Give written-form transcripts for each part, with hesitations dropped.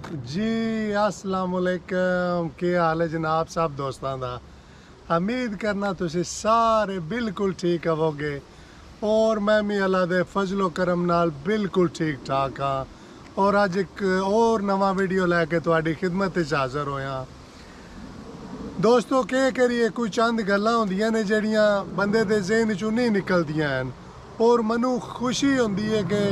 जी अस्सलाम वालेकुम की हाल है जनाब सब दोस्तों का। उम्मीद करना तुसी सारे बिल्कुल ठीक होवोगे और मैं भी अल्लाह दे फजलो करम नाल बिल्कुल ठीक ठाक हाँ। और अज एक और नवा वीडियो लैके तुहाडी खिदमत च हाज़र होया। दोस्तों के करिए कोई चंद गल्लां होंदियां ने जड़ियां बंदे दे ज़हन चों नहीं निकलदियां हैं और मनु खुशी होंदी है कि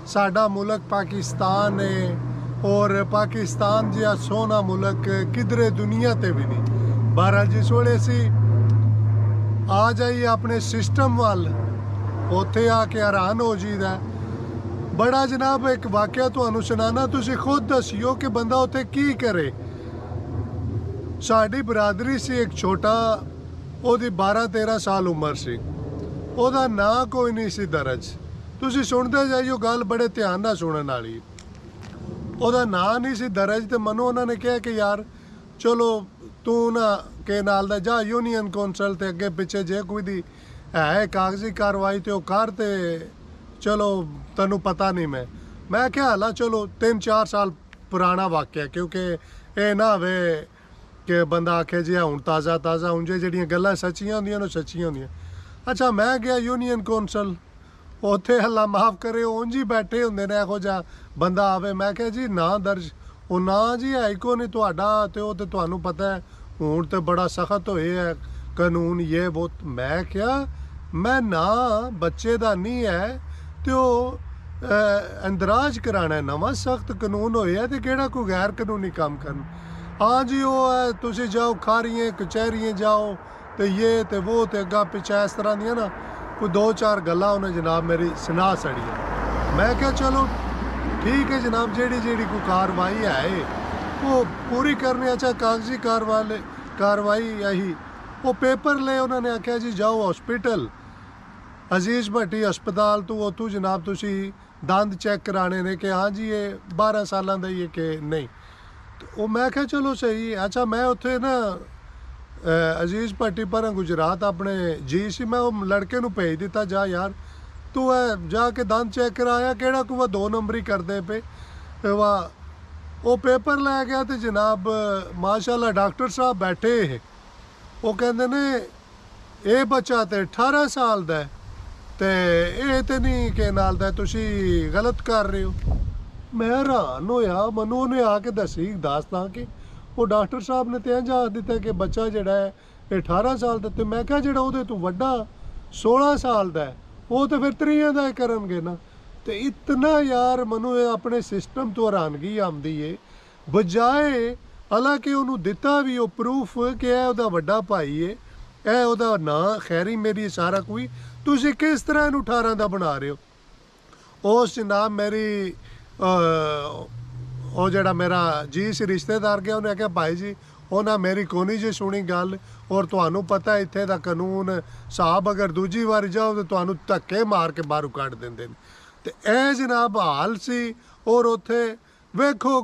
साडा मुल्क पाकिस्तान है और पाकिस्तान जिहा सोहना मुल्क किधरे दुनिया ते भी नहीं। बहरहाल जिस वेले असी आ जाइए अपने सिस्टम वाल उत्थे आके हैरान हो जाइदा। बड़ा जनाब एक वाकया तुहानू सुनाना, तुसी खुद दसियो कि बंदा उत्थे की करे। साडी बरादरी सी एक छोटा, ओदी 12-13 साल उम्र सी, ओदा नां कोई नहीं सी दर्ज। तुसी सुनते जाइयो, गल बड़े ध्यान नाल सुनन वाली। ओदा नां नहीं सी दर्ज ते मनो उन्होंने कहा कि यार चलो तू ना के नाल दा जा यूनियन कौंसल ते अगे पिछे जे कोई दी है कागजी कार्रवाई ते कर ते चलो तैनू पता नहीं। मैं क्या हाल चलो 3-4 साल पुराना वाक्य, क्योंकि ये ना वे कि बंदा आखे जी हूँ ताज़ा ताज़ा हूँ जे जड़ियाँ गल्लां सच्चियां होंदियां सच्चियां होंदियां। अच्छा मैं गया यूनियन कौंसल, उत्थे हल्ला माफ़ करे उंज ही बैठे होंदे ने एहो जिहा बंदा आवे। मैं क्या जी ना दर्ज, वो ना जी है को नहीं तुहाडा ते ओह ते तुहानू पता है हुण ते बड़ा सख्त होए है कानून ये वो। मैं क्या मैं ना बच्चे दा नहीं है ते ओह इंदराज कराना है, नवा सख्त कानून होए है ते केड़ा कोई गैर कानूनी काम करन। हाँ जी वो है तुसी जाओ खारियां कचहरियां जाओ तो ये तो वो तो अग्गा पिछा इस तरह दियां ना कोई 2-4 गल्लां उन्हें जनाब मेरी सुना छड़ियां। मैं क्या चलो ठीक है जनाब, जेड़ी जेड़ी कोई कार्रवाई है वो पूरी करनी। अच्छा कागजी कार्रवाई यही वो पेपर ले उन्होंने आख्या जी जाओ हॉस्पिटल अजीज़ भट्टी हस्पताल तो उतों जनाब तुसी दंद चेक कराने ने कि हाँ जी ये 12 सालों का ही है कि नहीं। तो मैं क्या चलो सही। अच्छा मैं उत्थे ना अजीज़ भट्टी पर गुजरात अपने जी सी, मैं वो लड़के नू भेज दिता जा यार तू है जाके दंद चेक कराया केड़ा को 2 नंबरी करदे पे वाह। वो पेपर लै गया तो जनाब माशाल्लाह डॉक्टर साहब बैठे है, वो कहते ने ये बच्चा तो 18 साल का है तो ये तो नहीं के नाल दा तुसी गलत कर रहे हो। मैं हैरान होया, मनु उन्हें आके दसता कि वो डॉक्टर साहब ने तो इंज आख दिता कि बच्चा जड़ा है 18 साल का। तो मैं क्या जड़ा वो तू वड्डा 16 साल का है वो तो फिर 3 का करनगे ना। तो इतना यार मनु अपने सिस्टम तो हैरानगी आती है। बजाए हालांकि उन्होंने दिता भी वो प्रूफ कि यह उहदा वड्डा भाई है, यह उहदा नां खैरी मेरी सारा कोई, तुसी किस तरह इहनूं 18 का बना रहे हो। उस जनाब मेरी वो जड़ा मेरा जी सी रिश्तेदार गया, उन्हें आख्या भाई जी उन्हें मेरी कोनी जी सुनी गल और तुहानू पता है इत्थे दा कानून साहब अगर दूजी बार जाओ तो तुहानू धक्के मार के बाहरों कढ़ देंदे ने। ते ए जनाब हाल सी और उत्थे वेखो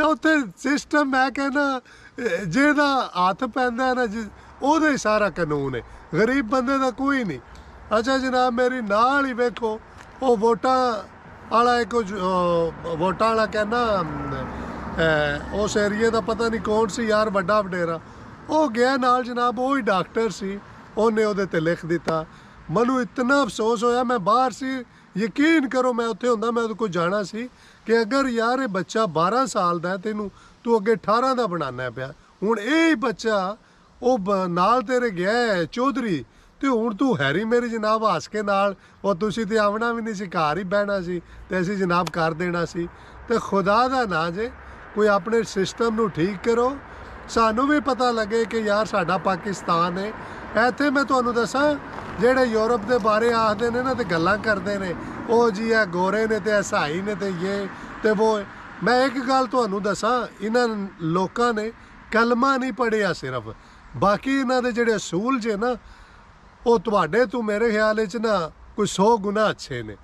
उत्थे सिस्टम मैं कहना जेदा हथ पैंदा है ना ओहदा ही सारा कानून है, गरीब बंदे दा कोई नहीं। अच्छा जनाब मेरी नाल ही वेखो वो वोटां आला एक वोटां आला कहना उस एरिए का पता नहीं कौन सी यार बड़ा वडेरा, वो गया नाल जनाब वो ही डॉक्टर सी, उन्हें उहदे ते लिख दिता। मनु इतना अफसोस होया, मैं बाहर सी यकीन करो मैं उत्थे हुंदा मैं उहदे कोल जाना सी कि अगर यार ये बच्चा 12 साल का है तेनू तू अगे 18 का बनाना पिया। हुण यही बच्चा वो नाल तेरे गया है चौधरी तो हुण तू हैरी मेरी जनाब हस के नाल और तुसी ते आवना भी नहीं सी, घर ही बहना सी ते असीं जनाब कर देना सी। ते खुदा दा ना जे कोई अपने सिस्टम नू ठीक करो, सानू भी पता लगे कि यार साडा पाकिस्तान है। इत्थे मैं तुहानू दसां जेड़े यूरोप के बारे आखदे ने ना ते गल्लां करदे ने ओ जी है गोरे ने ते ईसाई ने ते ये ते वो। मैं एक गल तुहानू दसां इन्हां लोकां ने कलमा नहीं पढ़िया सिर्फ, बाकी इन्हां दे जेड़े असूल जे ना वो तुहाडे तो मेरे ख्याल च ना कोई 100 गुना अच्छे ने।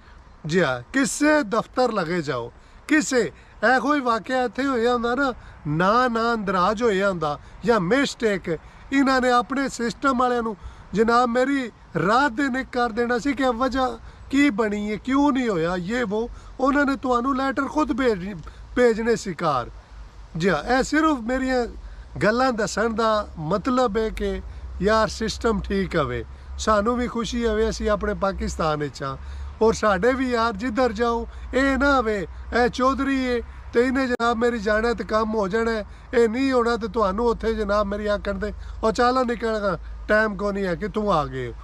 जी हाँ किसे दफ्तर लगे जाओ किसे एहो ही वाकया इत्थे होया हुंदा ना अंदराज होया हुंदा या मिसटेक इन्हां ने अपने सिस्टम वालियां नू जनाब मेरी रात दिन कर देना सी कि वजह की बनी है क्यों नहीं होया ये वो। उन्होंने तुहानू लैटर खुद भेजने शिकार। जी हाँ, यह सिर्फ मेरिया गल्लां दसन दा मतलब है कि यार सिस्टम ठीक हवे, सानू भी खुशी हवे असी अपने पाकिस्तान विच हाँ, और साढ़े भी यार जिधर जाऊँ ये ना हवे ए चौधरी है तो इन्हें जनाब मेरी जाना तो काम हो जाना है, ये नहीं होना तो तुहानू उत्थे जनाब मेरी आखण दे और चलो निकलना टाइम को नहीं है कि तू आ गए हो।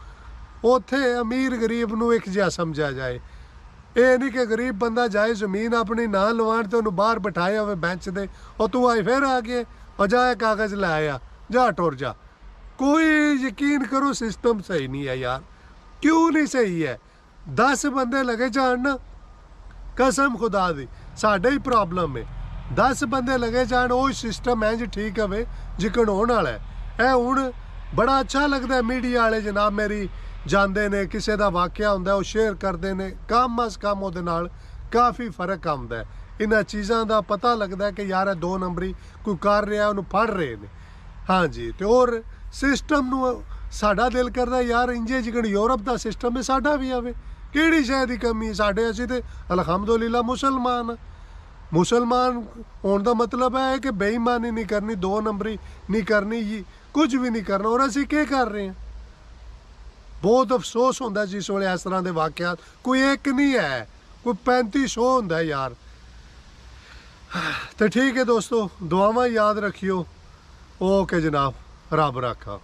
उत्थे अमीर गरीब नू एक जिहा समझा जाए, ये नहीं कि गरीब बंदा जाए जमीन अपनी ना लवाण तो उन्होंने बाहर बिठाया हुए बेंच दे और तू आई फिर आ गए और जाए कागज़ ले आया जा टुर जा। कोई यकीन करो सिस्टम सही नहीं है यार। क्यों नहीं सही है? 10 बंदे लगे जान ना, कसम खुदा दी साढ़े ही प्रॉब्लम है। 10 बंदे लगे जान वो सिस्टम इंज ठीक हवे जिकन होने वाला है। हुण बड़ा अच्छा लगता है मीडिया वाले जनाब मेरी जाते ने, किसी का वाक़या होंदा वो शेयर करते हैं, कम अज कम वो काफ़ी फर्क आता है। इन्हां चीज़ों का पता लगता है कि यार 2 नंबरी कोई कर रहा उन्होंने फड़ रहे हैं। हाँ जी, तो और सिस्टम नू साडा दिल करता यार इंजे जिकन यूरोप का सिस्टम है साडा भी आवे, किहड़ी शै दी कमी है साडे? असीं ते अलहमदुलिल्लाह मुसलमान हाँ। मुसलमान होने का मतलब है कि बेईमानी नहीं करनी, 2 नंबरी नहीं करनी जी, कुछ भी नहीं करना। और असीं क्या कर रहे हैं? बहुत अफसोस होंदा जिस वेले इस तरह के वाक़यात कोई एक नहीं है, कोई 3500 होंदा है यार। तो ठीक है दोस्तों, दुआवां याद रखियो। ओके जनाब, रब रखा।